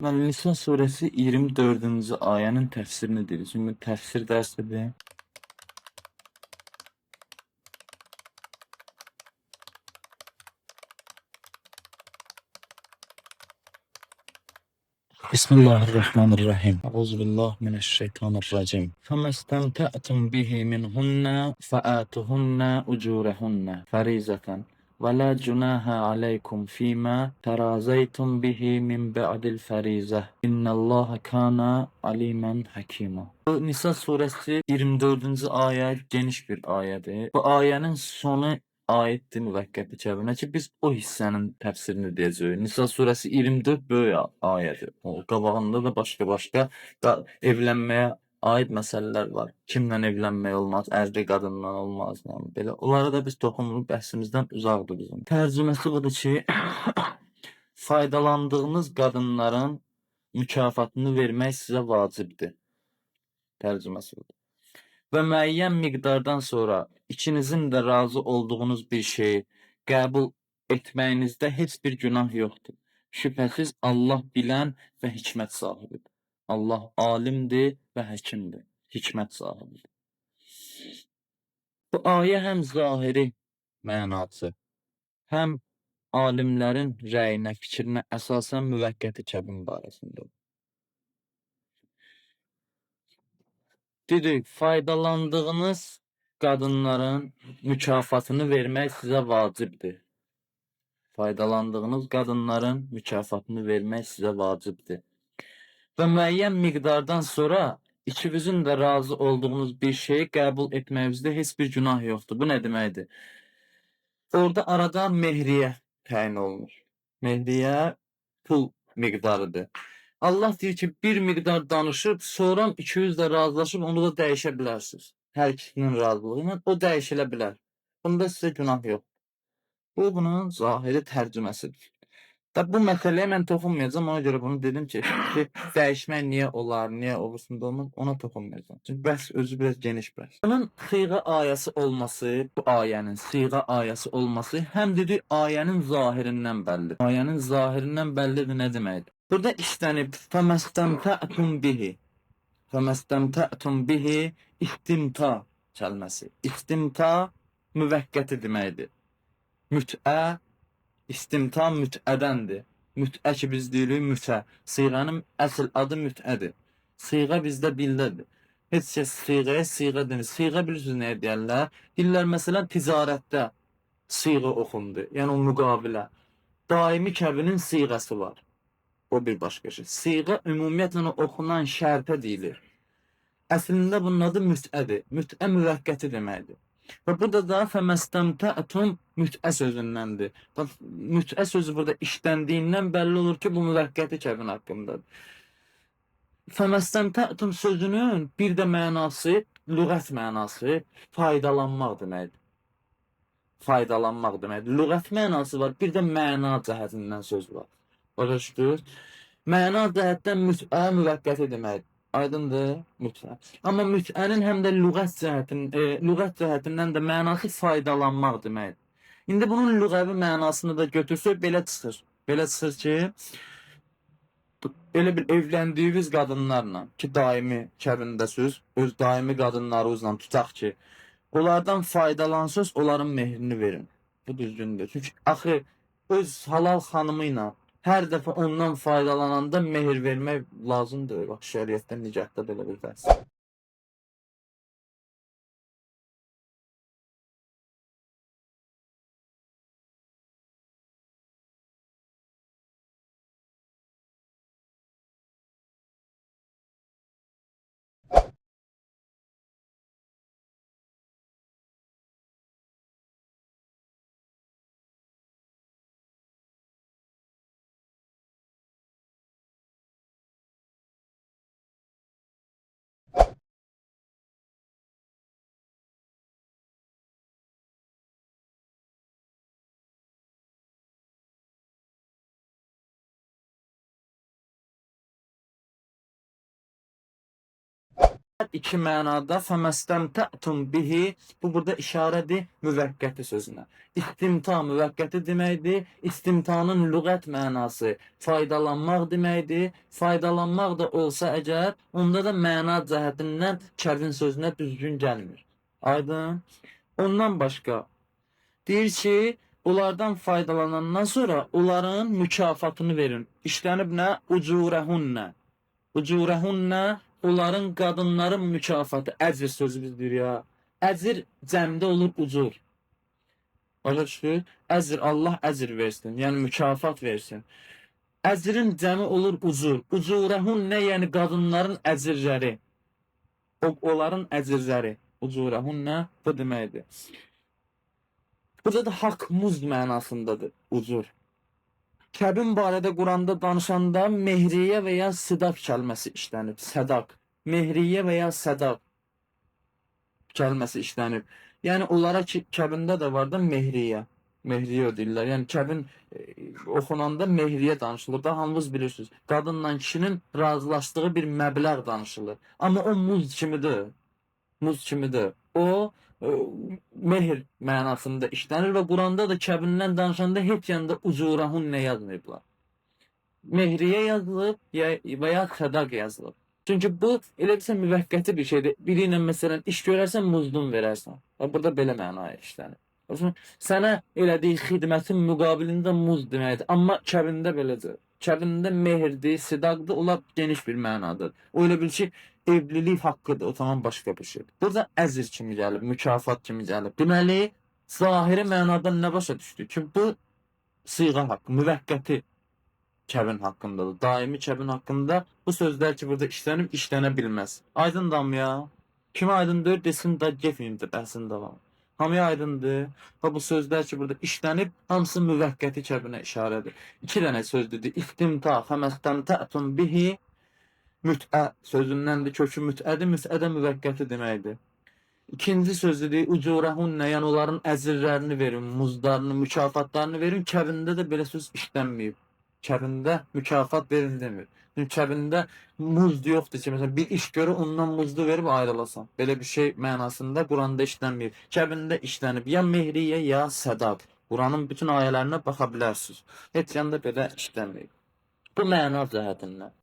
Nisa suresi 24. ayenin tefsirini dedi. Çünkü tefsir dersidir. Bismillahirrahmanirrahim. Euzubillahimineşşeytanirracim. Femestemte'tum bihi minhunna fa'atuhunna ucurehunna farizaten ve la cunaha aleykum fîmâ terazeytum bihi min ba'dil ferizeh. İnnallâhe kâna alimen hakîmâ. Bu Nisa suresi 24. ayet geniş bir ayədir. Bu ayənin sonu aiddir müvəqqəti kəbinə ki, biz o hissənin təfsirini deyəcəyik. Nisa surəsi 24 böyük ayədir. O qabağında da başqa evlənməyə aid məsələlər var. Kimlə evlənmək olmaz, ərli qadından olmaz. Yəni belə onlara da biz toxunuruq, bəhsimizdən uzaqdır bizim. Tərcüməsi budur ki, faydalandığınız qadınların mükafatını vermək sizə vacibdir. Tərcüməsi budur. Və müəyyən miqdardan sonra ikinizin də razı olduğunuz bir şeyi qəbul etməyinizdə heç bir günah yoxdur. Şübhəsiz Allah bilən və hikmət sahibidir. Allah alimdir və həkimdir, hikmət sahibidir. Bu ayə həm zahiri mənası, həm alimlərin rəyinə, fikrinə əsasən müvəqqəti kəbin barəsində. Dedik, faydalandığınız qadınların mükafatını vermək sizə vacibdir. Faydalandığınız qadınların mükafatını vermək sizə vacibdir. Və müəyyən miqdardan sonra ikinizin də razı olduğunuz bir şeyi qəbul etməyinizdə heç bir günah yoxdur. Bu nə deməkdir? Orada arada mehriyə təyin olunur. Mehriyə pul miqdarıdır. Allah deyir ki, bir miqdar danışıb, sonra ikiniz də razılaşıb onu da dəyişə bilərsiniz. Hər ikisinin razılığı ilə o dəyişilə bilər. Bunda sizə günah yox. Bu bunun zahiri tərcüməsidir. Bu məsələyə mən toxunmayacağım, ona görə bunu dedim ki, dəyişmək niyə olar, niyə olursun da olmaz, ona toxunmayacağım. Çünki bəhs özü biraz geniş bəhs. Bunun sıyğa ayəsi olması, bu ayənin sıyğa ayəsi olması həm dedik ayənin zahirindən bəllidir. Ayənin zahirindən bəllidir nə deməkdir? Burada işlənib fəməstəmtə'tum bihi. Fəməstəmtə'tum bihi istimta kəlməsi. İstimta müvəqqəti deməkdir. Müt'ə İstimta mütədəndir. Mütə ki biz deyirik mütə. Sıyğanın əsl adı mütədir. Sıyğa bizdə bildədir. Heç kəs sıyğaya sıyğa denir. Sıyğa bilirsiniz nəyə deyərlər? Deyirlər məsələn ticarətdə sıyğa oxundu. Yəni o müqavilə. Daimi kəbinin sıyğası var. O bir başqa şey. Sıyğa ümumiyyətlə oxunan şərtə deyilir. Əslində bunun adı mütədir. Mütə müvəqqəti deməkdir. Və burada da fəməstəmtə'tum mütə sözündəndir. Bax, mütə sözü burada işləndiyindən bəlli olur ki, bu müvəqqəti kəbin haqqındadır. Fəməstəmtə'tum sözünün bir də mənası, lüğət mənası faydalanmaq deməkdir. Faydalanmaq deməkdir. Lüğət mənası var, bir də məna cəhətindən söz var. Başa düşdünüz? Məna cəhətdən mütə müvəqqəti deməkdir. Aydındır? Mütə. Amma mütənin həm də lüğət cəhətindən də mənası faydalanmaq deməkdir. İndi bunun lüğəvi mənasını da götürsək belə çıxır. Belə çıxır ki, elə bir evləndiyiniz qadınlarla ki, daimi kəbindəsiz, öz daimi qadınlarınızla tutaq ki, onlardan faydalansınız, onların mehrini verin. Bu düzgündür. Çünki axı öz halal xanımı ilə hər dəfə ondan faydalananda mehir vermək lazımdır. Bax, şəriətdə, nicətdə belə bir bəhs. iki mənada fəməstəmtətum bihi, bu burada işarədir müvəqqəti sözünə. İstimta müvəqqəti deməkdir. İstimtanın lüğət mənası faydalanmaq deməkdir. Faydalanmaq da olsa əgər, onda da məna cəhətindən kəvin sözünə düzgün gəlmir. Aydın? Ondan başqa deyir ki, onlardan faydalanandan sonra onların mükafatını verin. İşlənib nə? Ucurəhunnə. Ucurəhunnə, onların qadınların mükafatı. Əcr sözü biz deyir ya. Əcr cəmdə olur ucur. Başa düşdük? Əcr, Allah əcr versin. Yəni mükafat versin. Əcrin cəmi olur ucur. Ucurəhunnə, yəni qadınların əcrləri. Onların əcrləri. Ucurəhunnə bu deməkdir. Burada da haqq muzd mənasındadır ucur. Kəbin barədə Quranda danışanda mehriyə və ya sidaq kəlməsi işlənib. Sədaq. Mehriyə və ya sədaq kəlməsi işlənib. Yəni onlara ki, kəbində də var da mehriyə. Mehriyə deyirlər. Yəni kəbin oxunanda mehriyə danışılır da, hamınız bilirsiniz. Qadınla kişinin razılaşdığı bir məbləğ danışılır. Amma o muz kimidir. Muz kimidir. O mehr mənasında işlənir və Quranda da kəbindən danışanda heç yanda ucurahun nə yazmayıblar. Mehriyə yazılıb və ya sədaq yazılıb. Çünki bu elə bilsə müvəqqəti bir şeydir. Biri ilə məsələn iş görərsən muzdun verərsən. Burada belə mənaya işlənir. Sənə elədiyi xidmətin müqabilində muz deməkdir. Amma kəbində belədir. Kəbində mehirdir, sidaqdır, onlar geniş bir mənadır. O elə bil ki, evlilik haqqıdır, o tamam başqa bir şeydir. Burada əzr kimi gəlib, mükafat kimi gəlib. Deməli, zahiri mənadan nə başa düşdük ki, bu sıyğa haqqı, müvəqqəti kəbin haqqındadır. Daimi kəbin haqqında bu sözlər ki, burada işlənib, işlənə bilməz. Aydındır ya? Kimə aydındır, desin da gefimdir, bəhsin davam. Hamıya aydındır. Və bu sözlər ki, burada işlənib, hamısı müvəqqəti kəbinə işarədir. İki dənə sözdür. İstimta, fəməstəmtətum bihi, mütə sözündəndir, kökü mütədir, mütədə müvəqqəti deməkdir. İkinci sözdür, ucurəhunnə, yəni onların əzirlərini verin, muzlarını, mükafatlarını verin. Kəbində də belə söz işlənməyib. Kəbində mükafat verin demir. Çünki kəbində muz yoxdur ki, məsələn bir iş görür, ondan muzlu verib ayrılasan. Belə bir şey mənasında Quranda işlənməyib. Kəbində işlənib ya mehriyə, ya sədaq. Quranın bütün ayələrinə baxa bilərsiniz. Heç yanda belə işlənməyib. Bu məna cəhətindən.